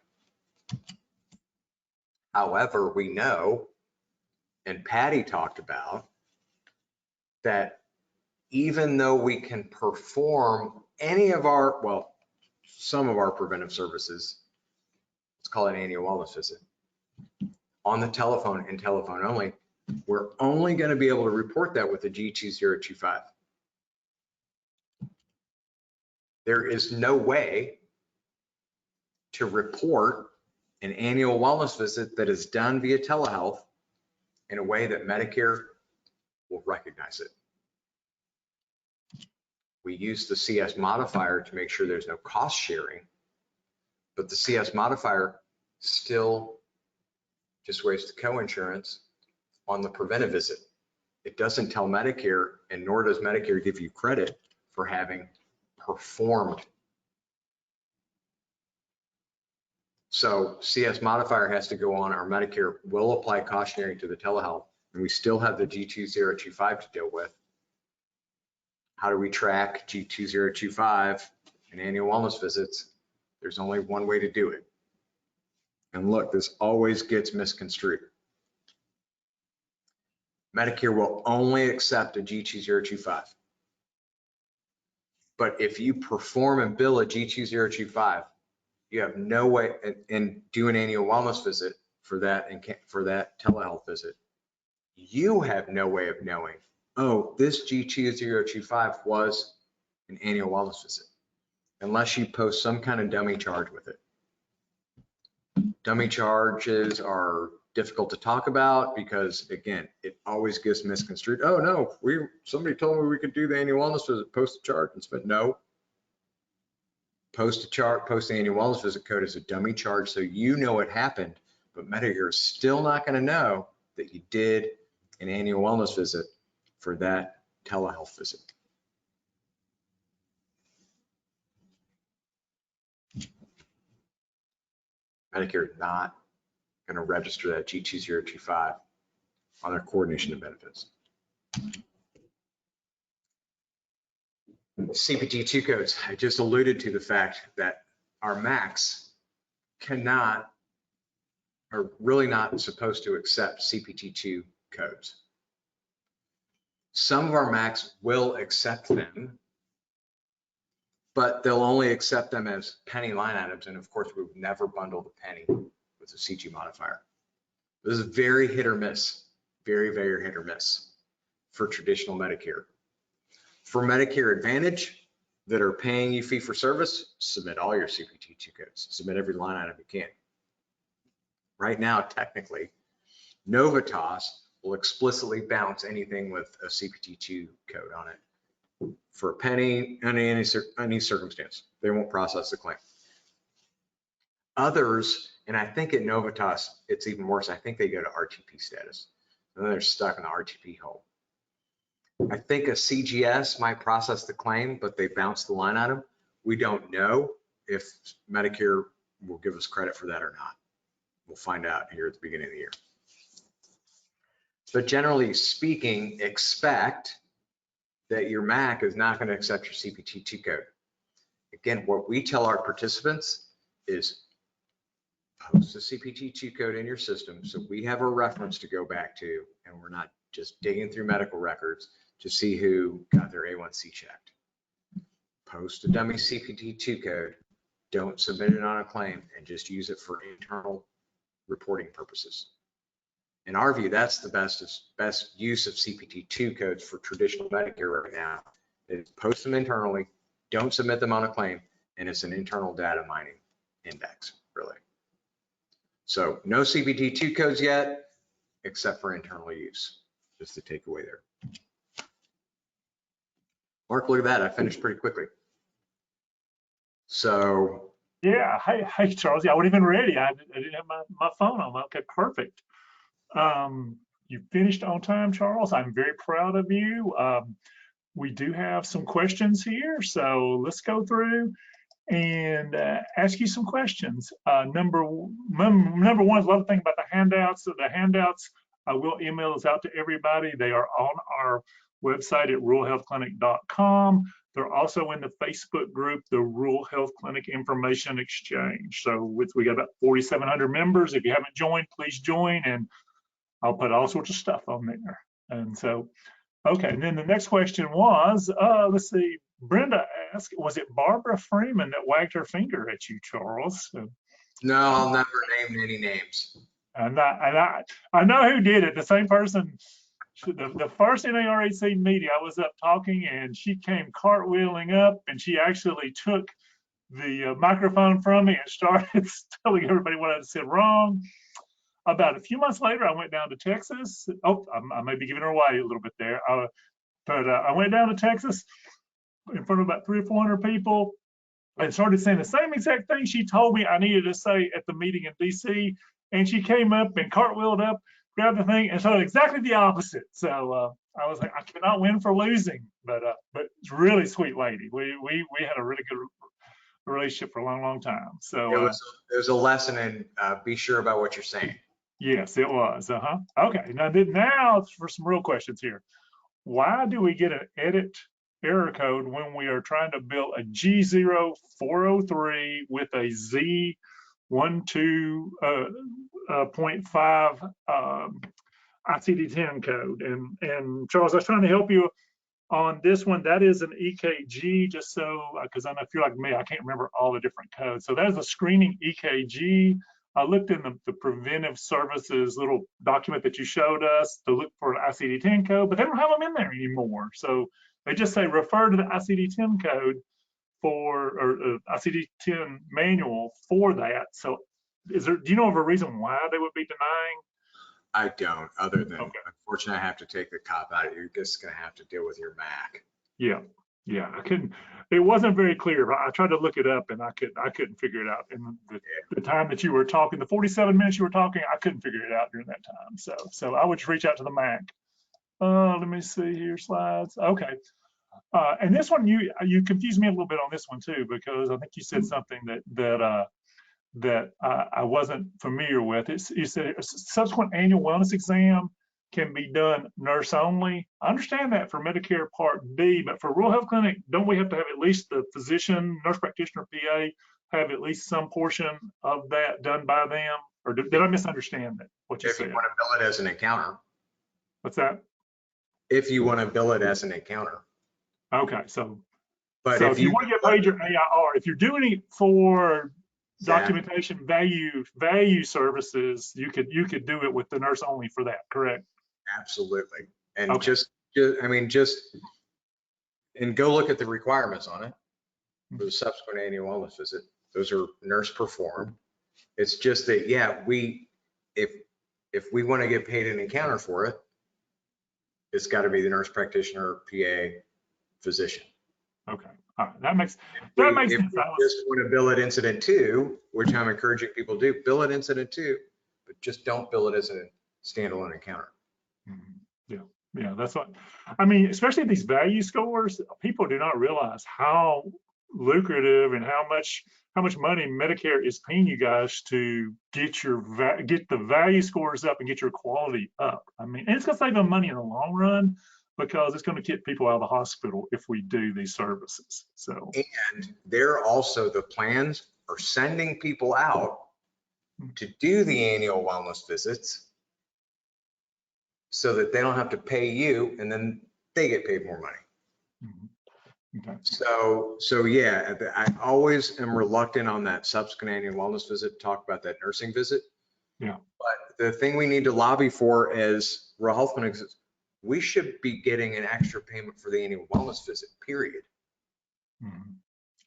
However, we know, and Patty talked about, that even though we can perform any of our, well, some of our preventive services, let's call it an annual wellness visit, on the telephone and telephone only, we're only going to be able to report that with a G2025. There is no way to report an annual wellness visit that is done via telehealth in a way that Medicare will recognize it. We use the CS modifier to make sure there's no cost sharing, but the CS modifier still just waives the co-insurance on the preventive visit. It doesn't tell Medicare, and nor does Medicare give you credit for having performed. So CS modifier has to go on. Our Medicare will apply cost sharing to the telehealth, and we still have the G2025 to deal with. How do we track G2025 and annual wellness visits? There's only one way to do it. And look, this always gets misconstrued. Medicare will only accept a G2025. But if you perform and bill a G2025, you have no way, and do an annual wellness visit for that, and for that telehealth visit, you have no way of knowing, oh, this G2025 was an annual wellness visit, unless you post some kind of dummy charge with it. Dummy charges are difficult to talk about because, again, it always gets misconstrued. Oh no, somebody told me we could do the annual wellness visit, post a charge, and spend no. Post a chart, post the annual wellness visit code as a dummy charge, so you know it happened, but Medicare is still not going to know that you did an annual wellness visit for that telehealth visit. Medicare is not going to register that G2025 on their coordination of benefits. CPT 2 codes. I just alluded to the fact that our MACs cannot, are really not supposed to accept CPT 2 codes. Some of our MACs will accept them, but they'll only accept them as penny line items. And of course, we would never bundle the penny with a CG modifier. This is very hit or miss, very, very hit or miss for traditional Medicare. For Medicare Advantage that are paying you fee for service, submit all your CPT 2 codes, submit every line item you can. Right now, technically, Novitas will explicitly bounce anything with a CPT 2 code on it for a penny under any circumstance. They won't process the claim. Others, and I think at Novitas, it's even worse. I think they go to RTP status, and then they're stuck in the RTP hole. I think a CGS might process the claim, but they bounce the line item. We don't know if Medicare will give us credit for that or not. We'll find out here at the beginning of the year. But generally speaking, expect that your MAC is not going to accept your CPT 2 code. Again, what we tell our participants is post the CPT 2 code in your system so we have a reference to go back to, and we're not just digging through medical records to see who got their A1C checked. Post a dummy CPT 2 code, don't submit it on a claim, and just use it for internal reporting purposes. In our view, that's the best use of CPT 2 codes for traditional Medicare right now, is post them internally, don't submit them on a claim, and it's an internal data mining index, really. So no CPT 2 codes yet, except for internal use, just the takeaway there. Mark, look at that, I finished pretty quickly. So.
Yeah, hey Charles, yeah, I wasn't even ready. I didn't have my phone on. Okay, perfect. You finished on time, Charles. I'm very proud of you. We do have some questions here, so let's go through and ask you some questions. Number one is a lot of things about the handouts. So the handouts, I will email those out to everybody. They are on our website at ruralhealthclinic.com. They're also in the Facebook group, the Rural Health Clinic Information Exchange. So we got about 4,700 members. If you haven't joined, please join, and I'll put all sorts of stuff on there. And so, okay, and then the next question was, let's see, Brenda asked, was it Barbara Freeman that wagged her finger at you, Charles?
No, I'll never name any names.
I know who did it. The same person. The first NARHC meeting, I was up talking, and she came cartwheeling up, and she actually took the microphone from me and started telling everybody what I said wrong. About a few months later, I went down to Texas. Oh, I may be giving her away a little bit there, but I went down to Texas in front of about 300 or 400 people and started saying the same exact thing she told me I needed to say at the meeting in DC. And she came up and cartwheeled up, grabbed the thing, and started exactly the opposite. So I was like, I cannot win for losing, but it's a really sweet lady. We had a really good relationship for a long, long time. So
it was a lesson in be sure about what you're saying.
Yes, it was. Okay. Now for some real questions here. Why do we get an edit error code when we are trying to build a G0403 with a Z12.5 ICD-10 code? And Charles, I was trying to help you on this one. That is an EKG, just so, because I know if you're like me, I can't remember all the different codes. So that is a screening EKG. I looked in the preventive services little document that you showed us to look for an ICD-10 code, but they don't have them in there anymore. So they just say refer to the ICD-10 code or ICD-10 manual for that. So do you know of a reason why they would be denying?
I don't, other than unfortunately I have to take the cop out. You're just gonna have to deal with your MAC.
Yeah, I couldn't. It wasn't very clear. I tried to look it up and I couldn't figure it out. And the time that you were talking, the 47 minutes you were talking, I couldn't figure it out during that time. So I would just reach out to the MAC. Let me see here, slides. Okay. And this one, you confused me a little bit on this one too, because I think you said something that that I wasn't familiar with. You said a subsequent annual wellness exam can be done nurse only. I understand that for Medicare Part B, but for rural health clinic, don't we have to have at least the physician, nurse practitioner, PA, have at least some portion of that done by them? Or did I misunderstand that, what you
If you
said?
want to bill it as an encounter,
What's that?
if you want to bill it as an encounter.
Okay, so
But
if you want to get paid your AIR, if you're doing it for documentation value services, you could do it with the nurse only for that, correct?
Absolutely. And
Okay.
and go look at the requirements on it for the subsequent annual wellness visit. Those are nurse performed. It's just that, yeah, if we want to get paid an encounter for it, it's got to be the nurse practitioner, PA, physician.
Okay. All right. That makes sense.
If you just want to bill it incident 2, which I'm encouraging people to do, bill it incident 2, but just don't bill it as a standalone encounter.
Yeah, that's what I mean, especially these value scores. People do not realize how lucrative and how much money Medicare is paying you guys to get the value scores up and get your quality up. I mean, and it's going to save them money in the long run because it's going to keep people out of the hospital if we do these services. So,
and they're also, the plans are sending people out to do the annual wellness visits so that they don't have to pay you, and then they get paid more money.
Okay.
So yeah, I always am reluctant on that subsequent annual wellness visit to talk about that nursing visit.
Yeah.
But the thing we need to lobby for as rural health clinics is we should be getting an extra payment for the annual wellness visit, period.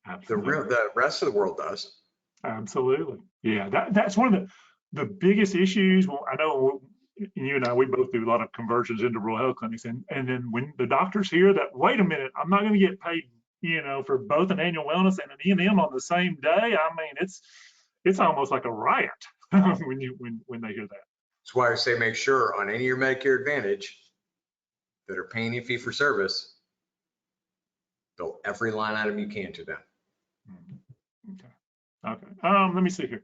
Absolutely.
The rest of the world does.
Absolutely. Yeah, that's one of the biggest issues. Well, I know you and I, we both do a lot of conversions into rural health clinics, and then when the doctors hear that, wait a minute, I'm not going to get paid, for both an annual wellness and an E&M on the same day. I mean, it's almost like a riot when they hear that.
That's why I say make sure on any of your Medicare Advantage that are paying you fee for service, bill every line item you can to them.
Okay. Let me see here.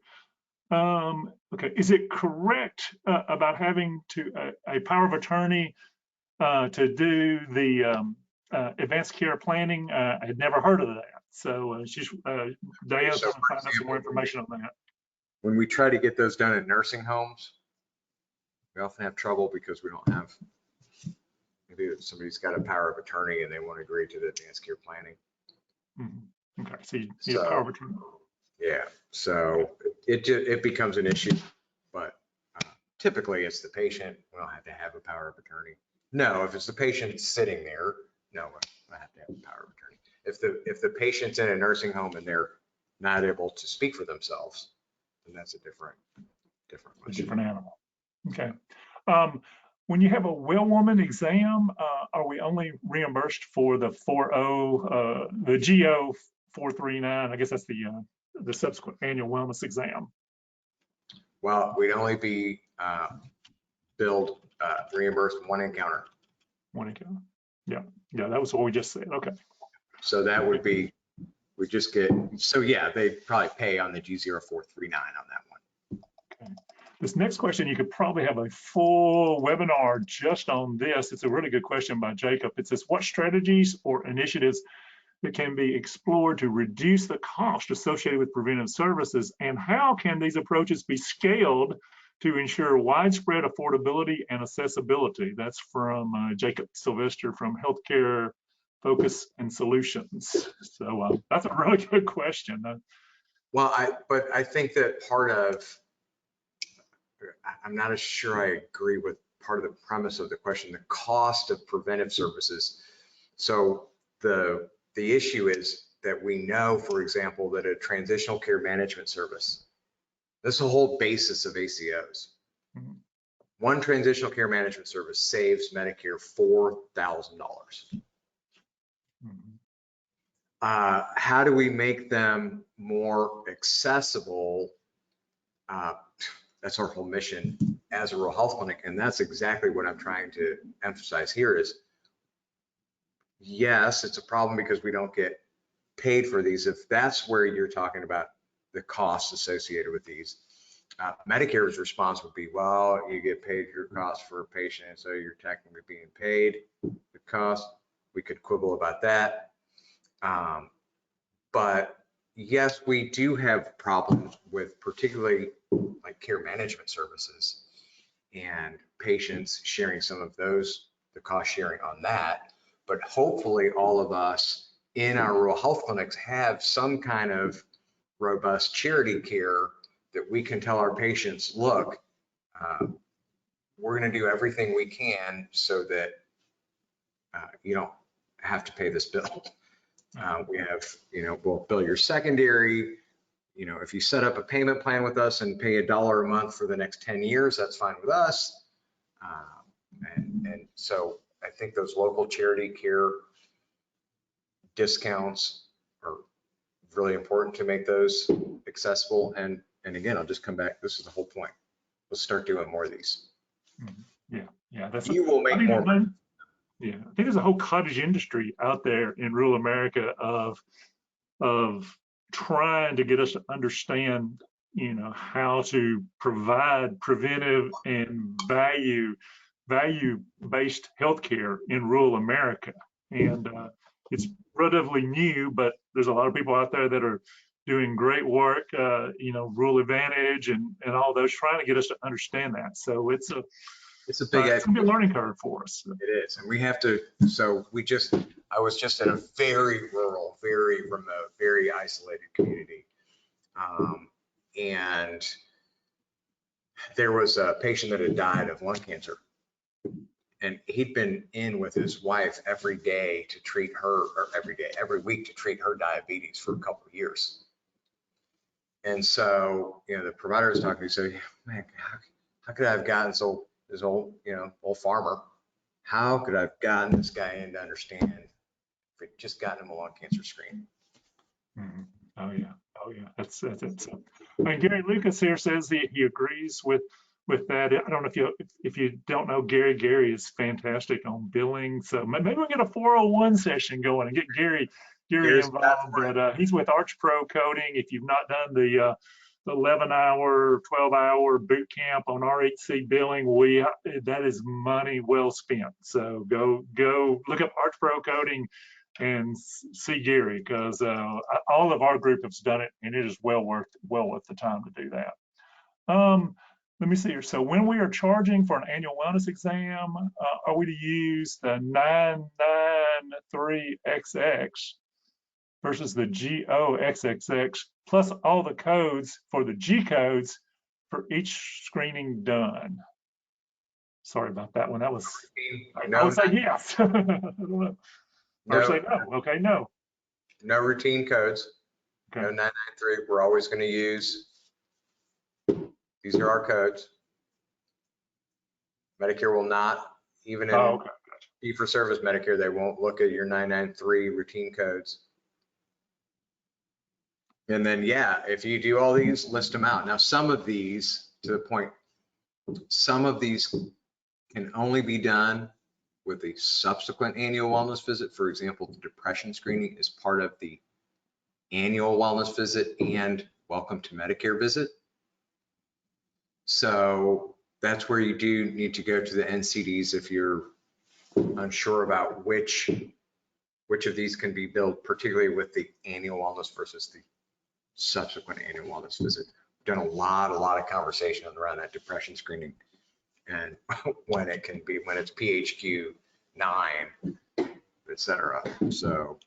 Okay. Is it correct about having a power of attorney to do the advanced care planning? I had never heard of that. So she's Daya's going to find out some more information on that.
When we try to get those done at nursing homes, we often have trouble because we don't have, maybe somebody's got a power of attorney and they want to agree to the advanced care planning.
Okay, so you need a power of attorney.
Yeah, so it becomes an issue, but typically it's the patient. We don't have to have a power of attorney. No, if it's the patient sitting there, no, I have to have a power of attorney. If the patient's in a nursing home and they're not able to speak for themselves, then that's a different
animal. Okay. When you have a well woman exam, are we only reimbursed for the the GO 439? I guess that's the subsequent annual wellness exam.
Well, we'd only be billed, reimbursed one encounter.
One encounter. Yeah, that was what we just said. Okay.
So that would be, we just get, so yeah, they probably pay on the G0439 on that one.
Okay. This next question, you could probably have a full webinar just on this. It's a really good question by Jacob. It says, what strategies or initiatives that can be explored to reduce the cost associated with preventive services, and how can these approaches be scaled to ensure widespread affordability and accessibility? That's from Jacob Sylvester from Healthcare Focus and Solutions. So that's a really good question.
Well, I think that part of, I'm not as sure I agree with part of the premise of the question, the cost of preventive services. So the issue is that we know, for example, that a transitional care management service, that's the whole basis of ACOs. One transitional care management service saves Medicare $4,000. How do we make them more accessible? That's our whole mission as a rural health clinic. And that's exactly what I'm trying to emphasize here is, yes, it's a problem because we don't get paid for these. If that's where you're talking about the costs associated with these. Medicare's response would be, well, you get paid your cost for a patient, so you're technically being paid the cost. We could quibble about that. But yes, we do have problems with particularly like care management services and patients sharing some of those, the cost sharing on that. But hopefully all of us in our rural health clinics have some kind of robust charity care that we can tell our patients, look, we're going to do everything we can so that you don't have to pay this bill. We have, we'll bill your secondary. If you set up a payment plan with us and pay $1 a month for the next 10 years, that's fine with us. And so I think those local charity care discounts are really important to make those accessible. And again, I'll just come back. This is the whole point. Let's start doing more of these.
Yeah.
You will make more money.
Yeah, I think there's a whole cottage industry out there in rural America of trying to get us to understand, how to provide preventive and value-based healthcare in rural America. And it's relatively new, but there's a lot of people out there that are doing great work, Rural Advantage and all those, trying to get us to understand that. So it's a big learning curve for us.
It is, and we have to. So I was just in a very rural, very remote, very isolated community, and there was a patient that had died of lung cancer, and he'd been in with his wife every day to treat her, or every week to treat her diabetes for a couple of years. And so, the provider was talking to me, said, man, how could I have gotten this old farmer, how could I have gotten this guy in to understand if we'd just gotten him a lung cancer screen?
Mm-hmm. Oh yeah. That's it. I mean, Gary Lucas here says he agrees with that. I don't know if you don't know Gary. Gary is fantastic on billing. So maybe we'll get a 401 session going and get Gary involved. But he's with ArchPro Coding. If you've not done the 11-hour, 12-hour boot camp on RHC billing, that is money well spent. So go look up ArchPro Coding and see Gary, because all of our group has done it, and it is well worth the time to do that. Let me see here. So when we are charging for an annual wellness exam, are we to use the 993XX versus the GOXXX plus all the codes for the G codes for each screening done? Sorry about that one. That was, I would say yes. I don't know. Or say no. Okay, no.
No routine codes. Okay. No 993. We're always going to use, these are our codes. Medicare will not, even in fee-for-service Medicare, they won't look at your 993 routine codes. And then, yeah, if you do all these, list them out. Now, some of these, to the point, some of these can only be done with a subsequent annual wellness visit. For example, the depression screening is part of the annual wellness visit and welcome to Medicare visit. So that's where you do need to go to the NCDs if you're unsure about which of these can be billed, particularly with the annual wellness versus the subsequent annual wellness visit. We've done a lot of conversation around that depression screening and when it can be, when it's PHQ 9, et cetera. So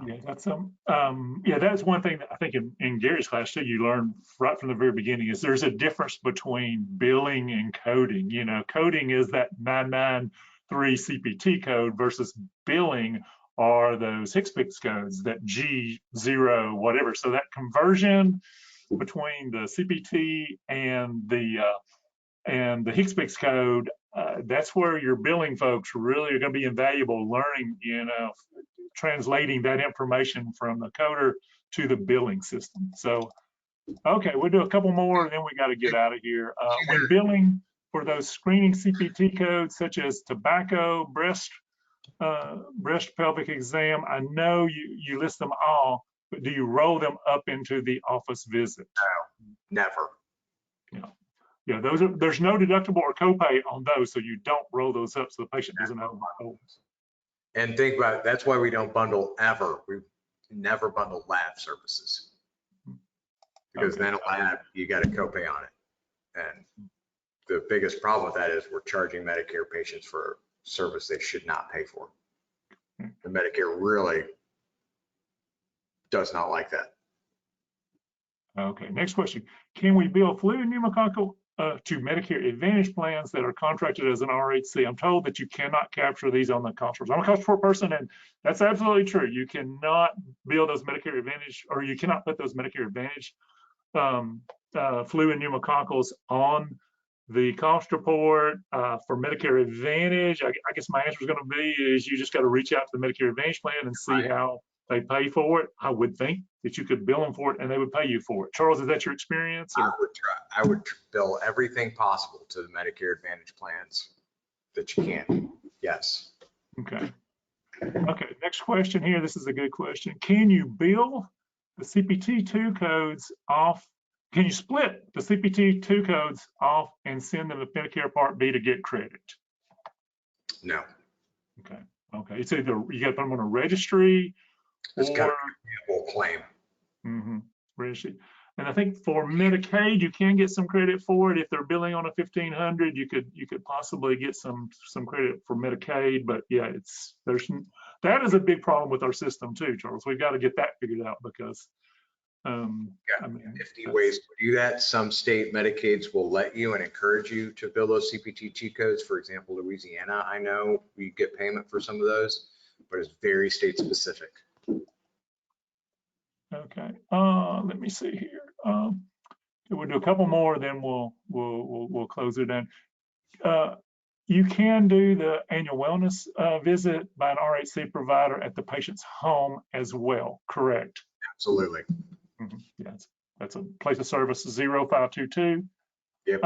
yeah, that's that's one thing that I think in Gary's class too, you learn right from the very beginning is there's a difference between billing and coding. Coding is that 993 CPT code versus billing are those HCPCS codes, that G0 whatever. So that conversion between the CPT and the HCPCS code, that's where your billing folks really are going to be invaluable learning, translating that information from the coder to the billing system. So, okay, we'll do a couple more and then we got to get out of here. When billing for those screening CPT codes, such as tobacco, breast pelvic exam, I know you list them all, but do you roll them up into the office visit?
No, never.
Yeah, there's no deductible or copay on those, so you don't roll those up so the patient doesn't know.
And think about it, that's why we don't bundle ever. We never bundle lab services. Because then a lab, you got a copay on it. And the biggest problem with that is we're charging Medicare patients for a service they should not pay for. The Medicare really does not like that.
Okay, next question. Can we bill flu and pneumococcal to Medicare Advantage plans that are contracted as an RHC? I'm told that you cannot capture these on the cost report. I'm a cost report person, and that's absolutely true. You cannot bill those Medicare Advantage, or you cannot put those Medicare Advantage flu and pneumococcals on the cost report for Medicare Advantage. I guess my answer is going to be is you just got to reach out to the Medicare Advantage plan and see how they pay for it. I would think that you could bill them for it and they would pay you for it. Charles, is that your experience? Or?
I would bill everything possible to the Medicare Advantage plans that you can. Yes.
Okay. Okay. Next question here. This is a good question. Can you bill the CPT2 codes off? Can you split the CPT2 codes off and send them to Medicare Part B to get credit?
No.
Okay. Okay. It's either you got to put them on a registry.
It's got to be a full claim.
Registry. And I think for Medicaid, you can get some credit for it. If they're billing on a 1500, you could possibly get some credit for Medicaid. But yeah, that is a big problem with our system too, Charles. We've got to get that figured out because I mean,
50 ways to do that. Some state Medicaids will let you and encourage you to bill those CPT codes. For example, Louisiana, I know we get payment for some of those, but it's very state specific.
Okay, let me see here. We'll do a couple more, then we'll close it down. You can do the annual wellness visit by an RHC provider at the patient's home as well, correct?
Absolutely.
Yes, that's a place of service 0522.
Yep.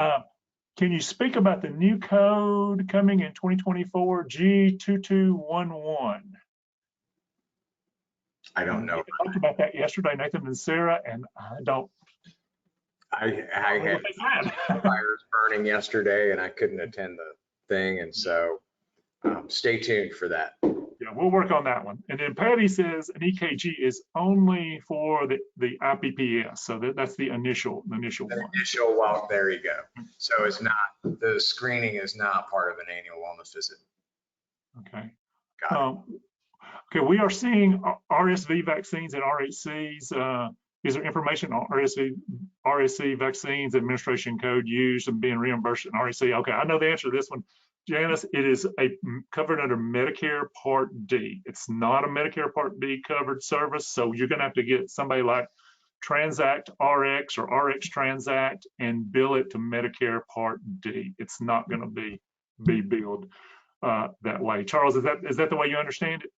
Can you speak about the new code coming in 2024, G2211?
I don't know.
We talked about that yesterday, Nathan and Sarah, and I don't.
I had fires burning yesterday and I couldn't attend the thing. And so stay tuned for that.
Yeah, we'll work on that one. And then Patty says an EKG is only for the IPPS. So that's the initial one.
Initial, well, there you go. So it's not, the screening is not part of an annual wellness visit.
Okay.
Got it.
Okay, we are seeing RSV vaccines and RHCs. Is there information on RSV vaccines administration code used and being reimbursed in RHC? Okay, I know the answer to this one. Janice, it is covered under Medicare Part D. It's not a Medicare Part B covered service, so you're going to have to get somebody like Transact RX or RX Transact and bill it to Medicare Part D. It's not going to be billed that way. Charles, is that the way you understand it?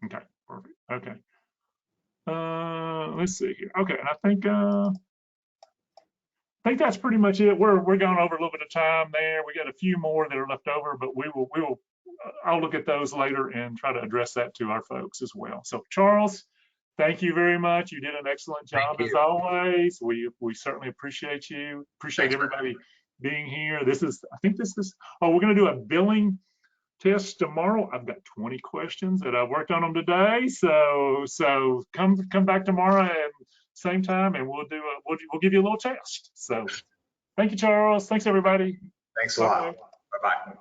Okay, perfect. Okay. Let's see here. Okay, and I think that's pretty much it. We're going over a little bit of time there. We got a few more that are left over, but I'll look at those later and try to address that to our folks as well. So Charles, thank you very much. You did an excellent job as always. We certainly appreciate you. Appreciate everybody being here. We're going to do a billing test tomorrow. I've got 20 questions that I worked on them today. So come back tomorrow and same time, and we'll give you a little test. So thank you, Charles. Thanks everybody.
Thanks a lot. Bye-bye.